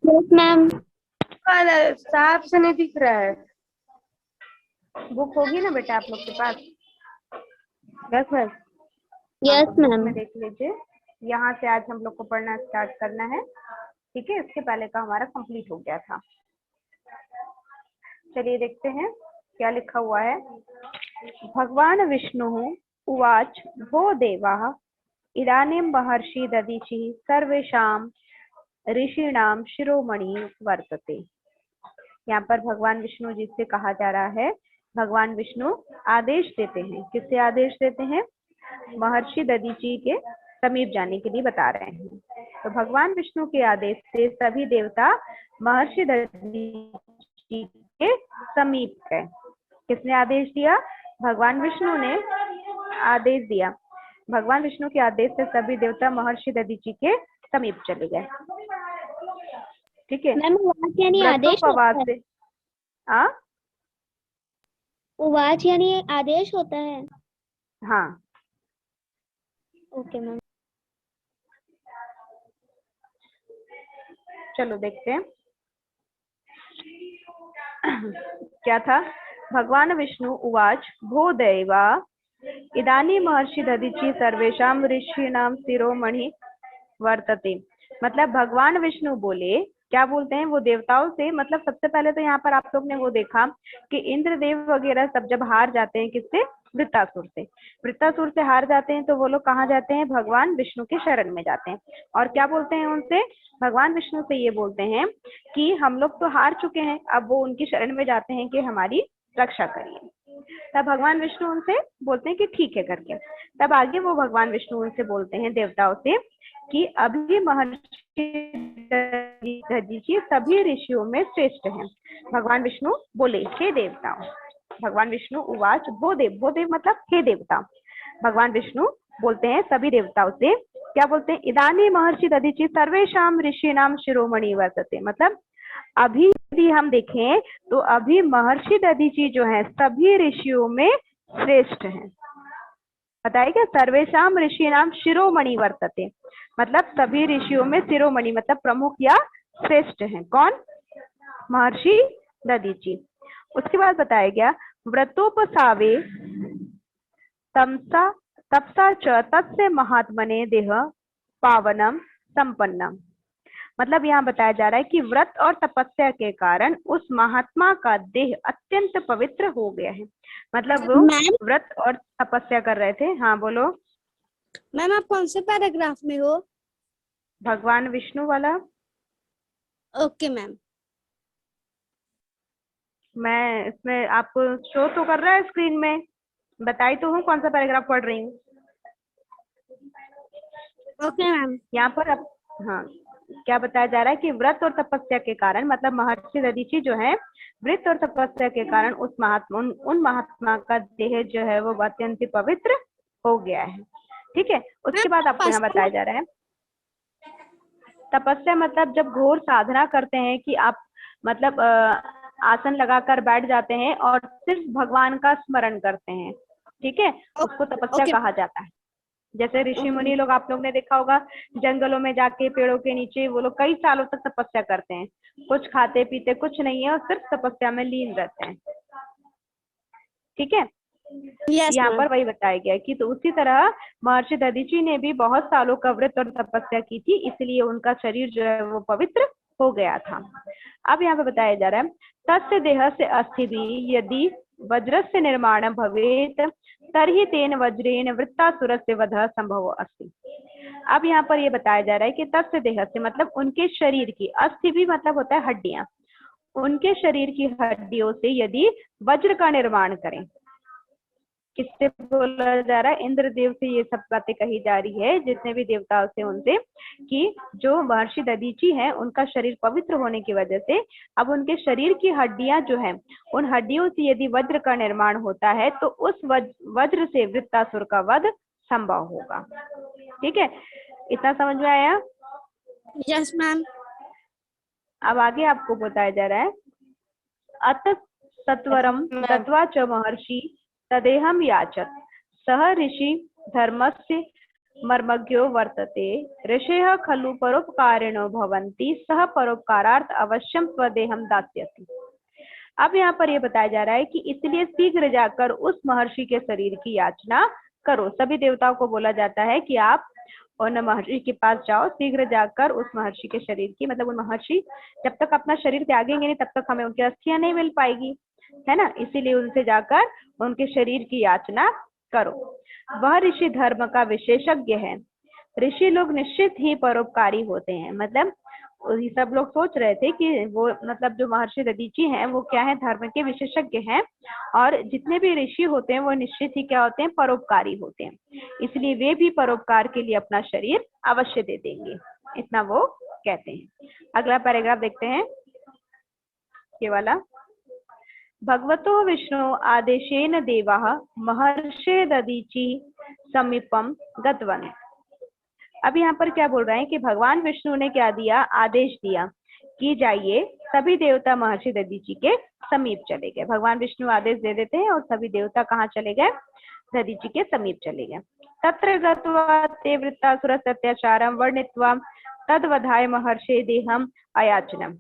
Yes ma'am. साफ से नहीं दिख रहा है। बुक होगी ना बेटा आप लोग के पास? Yes ma'am. हाँ, यस तो बुक मैम। में देख लीजिए। यहाँ से आज हम लोग को पढ़ना स्टार्ट करना है। ठीक है, इसके पहले का हमारा कंप्लीट हो गया था। चलिए देखते हैं क्या लिखा हुआ है। भगवान विष्णु उवाच भो देवाः इदानीं महर्षि दधीचि सर्वेषां ऋषीणाम शिरोमणि वर्तते। यहाँ पर भगवान विष्णु जी से कहा जा रहा है। भगवान विष्णु आदेश देते हैं। किससे आदेश देते हैं? महर्षि दधीचि के समीप जाने के लिए बता रहे हैं। तो भगवान विष्णु के आदेश से सभी देवता महर्षि दधीचि के समीप गए। किसने आदेश दिया? भगवान विष्णु ने आदेश दिया। भगवान विष्णु के आदेश से सभी देवता महर्षि दधीचि के समीप चले गए। ठीक है। मैम उवाच यानी आदेश व्रतोपवास होता है। से आ? उवाच यानी आदेश होता है। हाँ, ओके मैम। चलो देखते हैं क्या था। भगवान विष्णु उवाच भो दैवा इदानी महर्षि दधीचि सर्वेषां ऋषीणाम शिरोमणि वर्तते। मतलब भगवान विष्णु बोले, क्या बोलते हैं वो देवताओं से। मतलब सबसे पहले तो यहाँ पर आप लोग ने वो देखा कि इंद्रदेव वगैरह सब जब हार जाते हैं किससे? वृत्तासुर से। वृत्तासुर से हार जाते हैं तो वो लोग कहाँ जाते हैं? भगवान विष्णु के शरण में जाते हैं। और क्या बोलते हैं उनसे? भगवान विष्णु से ये बोलते हैं कि हम लोग तो हार चुके हैं। अब वो उनकी शरण में जाते हैं कि हमारी रक्षा करिए। तब भगवान विष्णु उनसे बोलते हैं कि ठीक है करके। तब आगे वो भगवान विष्णु उनसे बोलते हैं देवताओं से कि अभी महर्षि दधीचि सभी ऋषियों में श्रेष्ठ हैं। भगवान विष्णु बोले, हे देवताओं। भगवान विष्णु उवाच भो देव मतलब हे देवता। भगवान विष्णु बोलते हैं सभी देवताओं से, क्या बोलते हैं? इदानी महर्षि दधीचि सर्वेषां ऋषीणाम शिरोमणि वर्तते। मतलब अभी यदि हम देखें तो अभी महर्षि दधीचि जो है सभी ऋषियों में श्रेष्ठ हैं। बताइएगा, सर्वेषाम ऋषीणाम शिरोमणि वर्तते मतलब सभी ऋषियों में शिरोमणि मतलब प्रमुख या श्रेष्ठ हैं। कौन? महर्षि दधीचि। उसके बाद बताया गया व्रतोपसावे तमसा तपसा च तस्य महात्मने देह पावनम संपन्नम। मतलब यहाँ बताया जा रहा है कि व्रत और तपस्या के कारण उस महात्मा का देह अत्यंत पवित्र हो गया है। मतलब वो मैम व्रत और तपस्या कर रहे थे। हाँ बोलो। मैम आप कौन से पैराग्राफ में हो? भगवान विष्णु वाला। Okay ma'am. मैं इसमें आपको शो तो कर रहा है स्क्रीन में, बताई तो हूँ कौन सा पैराग्राफ पढ़ रही हूँ। Okay ma'am. यहाँ पर अब हाँ क्या बताया जा रहा है कि व्रत और तपस्या के कारण मतलब महर्षि दधीचि जो है व्रत और तपस्या के कारण उन महात्मा का देह जो है वो अत्यंत पवित्र हो गया है। ठीक है। उसके बाद आपको यहाँ बताया जा रहा है तपस्या मतलब जब घोर साधना करते हैं कि आप मतलब आसन लगाकर बैठ जाते हैं और सिर्फ भगवान का स्मरण करते हैं। ठीक है, उसको तपस्या कहा जाता है। जैसे ऋषि मुनि लोग आप लोग ने देखा होगा जंगलों में जाके पेड़ों के नीचे वो लोग कई सालों तक तपस्या करते हैं। कुछ खाते पीते कुछ नहीं है और सिर्फ तपस्या में लीन रहते हैं। ठीक है। यस यहाँ मैम। पर वही बताया गया कि तो उसी तरह महर्षि दधीचि ने भी बहुत सालों का व्रत और तपस्या की थी, इसलिए उनका शरीर जो है वो पवित्र हो गया था। अब यहाँ पे बताया जा रहा है तस्य देह से अस्थि भी यदि वज्रस्य निर्माण भवेत तर्हि तेन वज्रेण वृत्तासुरस्य वधः संभव अस्ति। अब यहाँ पर ये बताया जा रहा है कि तस्य देह से मतलब उनके शरीर की, अस्थि भी मतलब होता है हड्डियां, उनके शरीर की हड्डियों से यदि वज्र का निर्माण करें। किससे बोला जा रहा है? इंद्रदेव से ये सब बातें कही जा रही है जितने भी देवताओं से उनसे कि जो महर्षि दधीचि है उनका शरीर पवित्र होने की वजह से अब उनके शरीर की हड्डियां जो है उन हड्डियों से यदि वज्र का निर्माण होता है तो उस वज्र से वृत्तासुर का वध संभव होगा। ठीक है, इतना समझ में आया? Yes ma'am. अब आगे आपको बताया जा रहा है अत सत्वरम दत्वा च महर्षि तदेहम याचत सह ऋषि धर्मस्य मर्मज्ञो वर्तते ऋषयः खलु परोपकारिणो भवन्ति सह परोपकारार्थ अवश्यम स्वदेहम दास्यति। अब यहाँ पर ये बताया जा रहा है कि इसलिए शीघ्र जाकर उस महर्षि के शरीर की याचना करो। सभी देवताओं को बोला जाता है कि आप उन महर्षि के पास जाओ, शीघ्र जाकर उस महर्षि के शरीर की, मतलब उन महर्षि जब तक अपना शरीर त्यागेंगे नहीं तब तक हमें उनकी अस्थियां नहीं मिल पाएगी, है ना। इसीलिए उनसे जाकर उनके शरीर की याचना करो। वह ऋषि धर्म का विशेषज्ञ है। ऋषि लोग निश्चित ही परोपकारी होते हैं। मतलब ये सब लोग सोच रहे थे कि वो, मतलब जो महर्षि दधीचि हैं वो क्या है, धर्म के विशेषज्ञ हैं, और जितने भी ऋषि होते हैं वो निश्चित ही क्या होते हैं, परोपकारी होते हैं। इसलिए वे भी परोपकार के लिए अपना शरीर अवश्य दे देंगे, इतना वो कहते हैं। अगला पैराग्राफ देखते हैं, ये वाला। भगवतो विष्णु आदेशेन देवाः महर्षे दधीचि समीपम गतवन। अब यहाँ पर क्या बोल रहे हैं कि भगवान विष्णु ने क्या दिया, आदेश दिया कि जाइए। सभी देवता महर्षि दधीचि के समीप चले गए। भगवान विष्णु आदेश दे देते हैं और सभी देवता कहाँ चले गए, दधीचि के समीप चले गए। तत्र गत्वा ते वृत्तासुरस्य अत्याचारं वर्णित्वा तद्वधाय महर्षे देहम अयाचनम।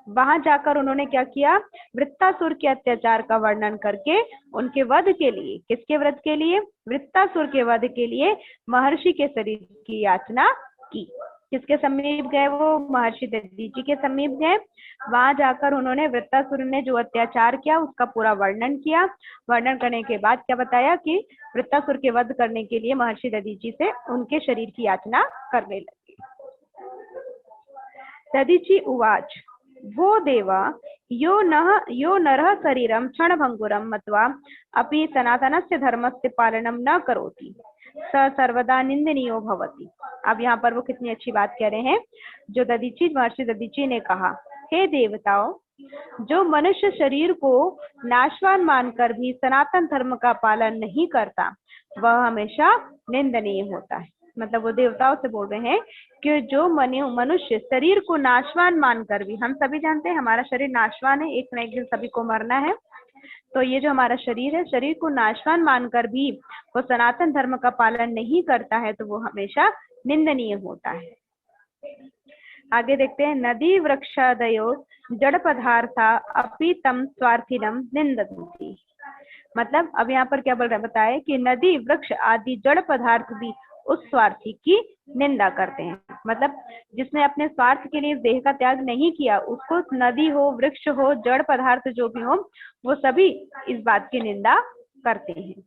वहां जाकर उन्होंने क्या किया, वृत्तासुर के अत्याचार का वर्णन करके उनके वध के लिए, किसके वध के लिए, वृत्तासुर के वध के लिए महर्षि के शरीर की याचना की। किसके समीप गए वो, महर्षि दधीचि के समीप गए। वहां जाकर उन्होंने वृत्तासुर ने जो अत्याचार किया उसका पूरा वर्णन किया। वर्णन करने के बाद क्या बताया कि वृत्तासुर के वध करने के लिए महर्षि दधीचि से उनके शरीर की याचना करने लगे। दधीचि उवाच भो देवा यो नरः शरीरं क्षणभंगुरं मत्वा अपि सनातनस्य धर्मस्य पालनं न करोति स सर्वदा निंदनीयो भवति। अब यहाँ पर वो कितनी अच्छी बात कह रहे हैं। जो महर्षि दधीचि ने कहा, हे देवताओं, जो मनुष्य शरीर को नाशवान मानकर भी सनातन धर्म का पालन नहीं करता वह हमेशा निंदनीय होता है। मतलब वो देवताओं से बोल रहे हैं कि जो मनुष्य शरीर को नाशवान मानकर भी, हम सभी जानते हैं हमारा शरीर नाशवान है, एक न एक दिन सभी को मरना है, तो ये जो हमारा शरीर है, शरीर को नाशवान मानकर भी वो सनातन धर्म का पालन नहीं करता है तो वो हमेशा निंदनीय होता है। आगे देखते हैं, नदी वृक्षादयो जड़ पदार्था अपि तम स्वार्थिनम निंदन्ति। मतलब अब यहाँ पर क्या बोल रहा है, बताए कि नदी वृक्ष आदि जड़ पदार्थ भी उस स्वार्थी की निंदा करते हैं। मतलब जिसने अपने स्वार्थ के लिए देह का त्याग नहीं किया, उसको नदी हो, वृक्ष हो, जड़ पदार्थ जो भी हो, वो सभी इस बात की निंदा करते हैं।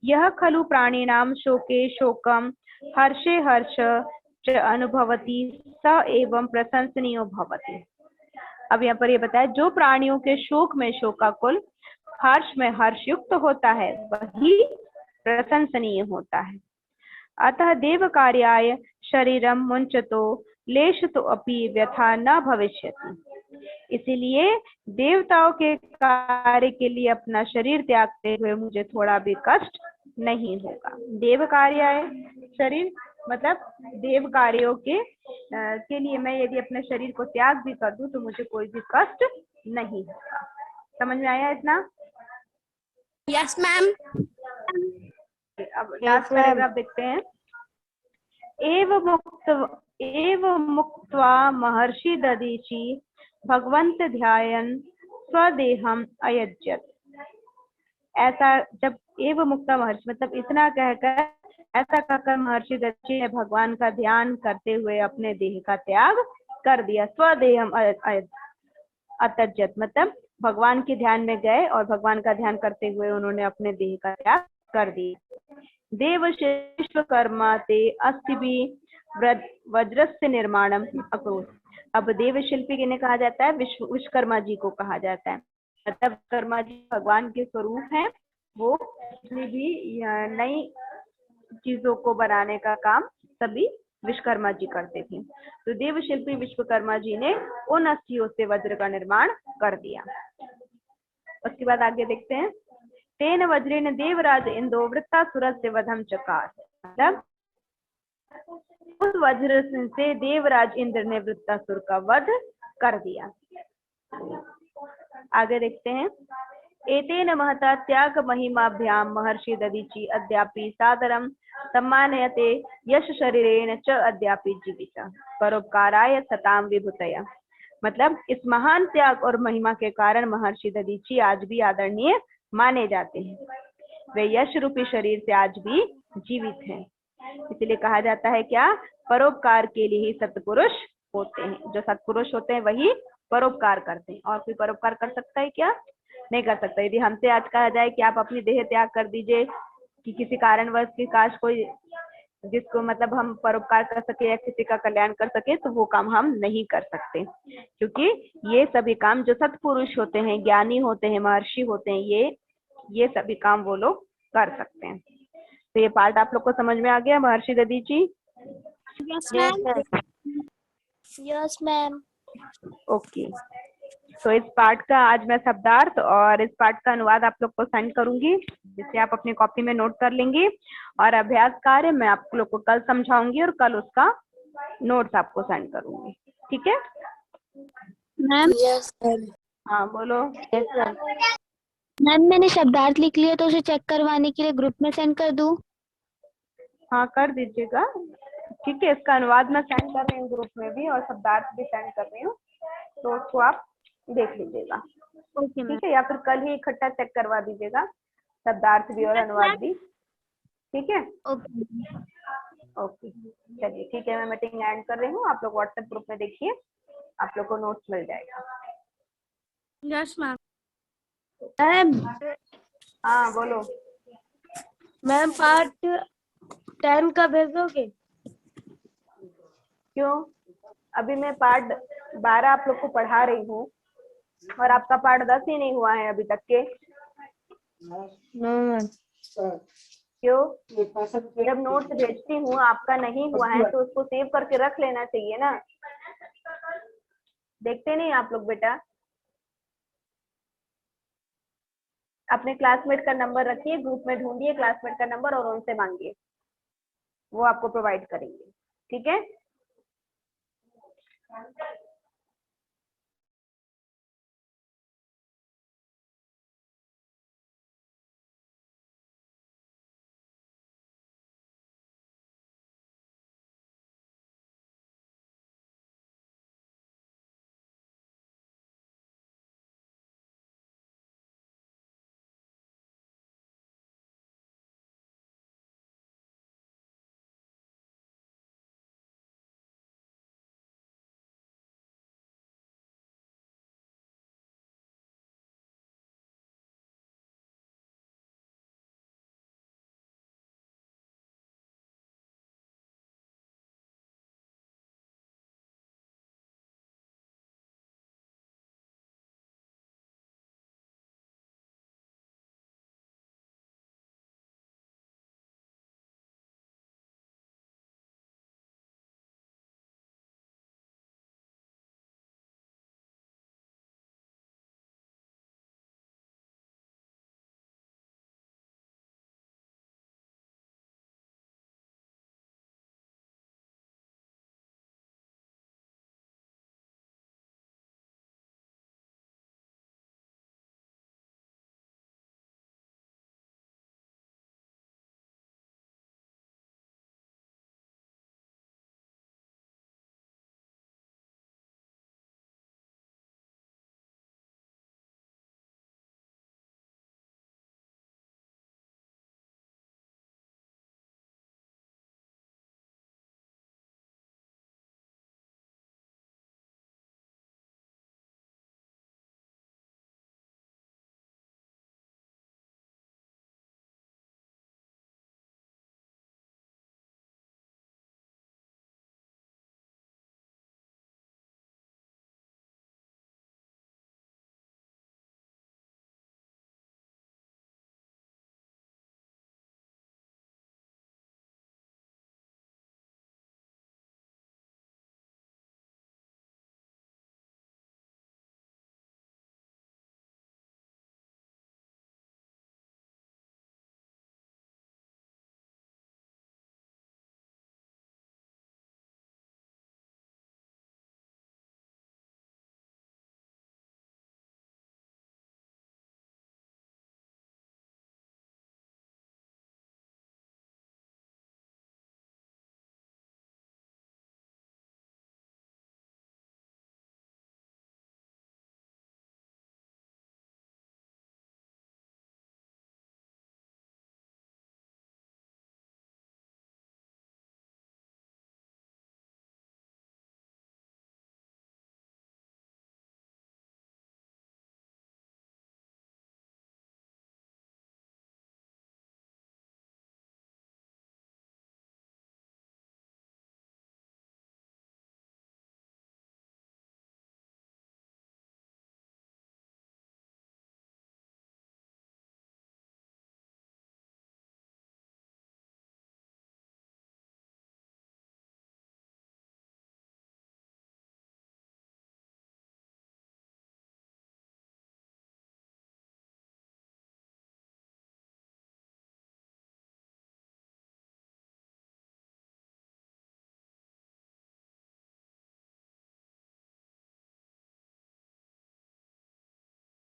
यह खलु प्राणिनाम शोके शोकम हर्षे हर्ष च अनुभवति स एवं प्रशंसनीयो भवति। अब यहाँ पर ये बताया, जो प्राणियों के शोक में शोकाकुल, हर्ष में हर्ष युक्त होता है वही प्रशंसनीय होता है। अतः देव कार्याय शरीरम मुंचतो लेशतो अपि व्यथा न भविष्यति। इसीलिए देवताओं के कार्य के लिए अपना शरीर त्यागते हुए मुझे थोड़ा भी कष्ट नहीं होगा। देव कार्याय शरीर, मतलब देव कार्यों के लिए मैं यदि अपने शरीर को त्याग भी कर दूं तो मुझे कोई भी कष्ट नहीं होगा। समझ में आया इतना? Yes ma'am. अब लास्ट पैराग्राफ देखते हैं। एव मुक्त्वा महर्षि दधीचि भगवंत ध्यायन स्वदेहम अयज्यत। ऐसा जब एव मुक्ता महर्षि, मतलब इतना कहकर, ऐसा कहकर महर्षि दधीचि ने भगवान का ध्यान करते हुए अपने देह का त्याग कर दिया। स्वदेहम अत्यज्यत, मतलब भगवान के ध्यान में गए और भगवान का ध्यान करते हुए उन्होंने अपने देह का त्याग कर दिया। देव विश्वकर्मा ते अस्थिभि वज्रस्य निर्माणम अकरोत्। अब देव शिल्पी किन्हें कहा जाता है, विश्वकर्मा जी को कहा जाता है। मतलब विश्वकर्मा जी भगवान के स्वरूप हैं, वो जितनी भी नई चीजों को बनाने का काम सभी विश्वकर्मा जी करते थे। तो देव शिल्पी विश्वकर्मा जी ने उन अस्थियों से वज्र का निर्माण कर दिया। उसके बाद आगे देखते हैं, तेन वज्रेन देवराज इंद्रो वृत्तासुरस्य वधम चकार। मतलब उस वज्र से देवराज इंद्र ने वृत्तासुर का वध कर दिया। आगे देखते हैं, एतेन महता त्याग महिमाभ्यां महर्षि दधीचि अद्यापि सादरं सम्मानयते यश शरीरेण च अद्यापि जीवित परोपकाराय सतां विभूतया। मतलब इस महान त्याग और महिमा के कारण महर्षि दधीचि आज भी आदरणीय माने जाते हैं। वे यश रूपी शरीर से आज भी जीवित हैं। इसलिए कहा जाता है क्या, परोपकार के लिए ही सत्पुरुष होते हैं। जो सत्पुरुष होते हैं वही परोपकार करते हैं। और कोई परोपकार कर सकता है क्या? नहीं कर सकता। यदि हमसे आज कहा जाए कि आप अपनी देह त्याग कर दीजिए कि किसी कारणवश की काश कोई जिसको मतलब हम परोपकार कर सके या किसी का कल्याण कर सके, तो वो काम हम नहीं कर सकते, क्योंकि ये सभी काम जो सत्पुरुष होते हैं, ज्ञानी होते हैं, महर्षि होते हैं, ये सभी काम वो लोग कर सकते हैं। तो ये पार्ट आप लोग को समझ में आ गया महर्षि Dadhichi? Yes, ma'am. Yes, ma'am. Okay, तो इस पार्ट का आज मैं शब्दार्थ और इस पार्ट का अनुवाद आप लोग को सेंड करूंगी, जिसे आप अपनी कॉपी में नोट कर लेंगे। और अभ्यास कार्य मैं आप लोग को कल समझाऊंगी और कल उसका नोट्स आपको सेंड करूंगी। ठीक है मैम? Yes, ma'am. हाँ बोलो। मैम मैंने शब्दार्थ लिख लिया, तो उसे चेक करवाने के लिए ग्रुप में सेंड कर दूं? हाँ कर दीजिएगा। ठीक है, इसका अनुवाद मैं सेंड कर रही हूँ ग्रुप में भी और शब्दार्थ भी सेंड कर रही हूँ, तो उसको आप देख लीजिएगा। Okay ma'am. ठीक है, या फिर कल ही इकट्ठा चेक करवा दीजिएगा, शब्दार्थ भी और अनुवाद भी। ठीक है ओके। ओके, चलिए ठीक है, मैं मीटिंग एंड कर रही हूँ। आप लोग व्हाट्सएप ग्रुप में देखिए, आप लोग को नोट्स मिल जाएगा। Yes ma'am. मैम, हाँ बोलो। मैम पार्ट 10 का भेजोगे? क्यों? अभी मैं पार्ट 12 आप लोग को पढ़ा रही हूँ और आपका पार्ट 10 ही नहीं हुआ है अभी तक के। No ma'am. क्यों? जब नोट्स भेजती हूँ आपका नहीं हुआ है तो उसको सेव करके रख लेना चाहिए ना। देखते नहीं आप लोग बेटा? अपने क्लासमेट का नंबर रखिए, ग्रुप में ढूंढिए क्लासमेट का नंबर और उनसे मांगिए, वो आपको प्रोवाइड करेंगे। ठीक है।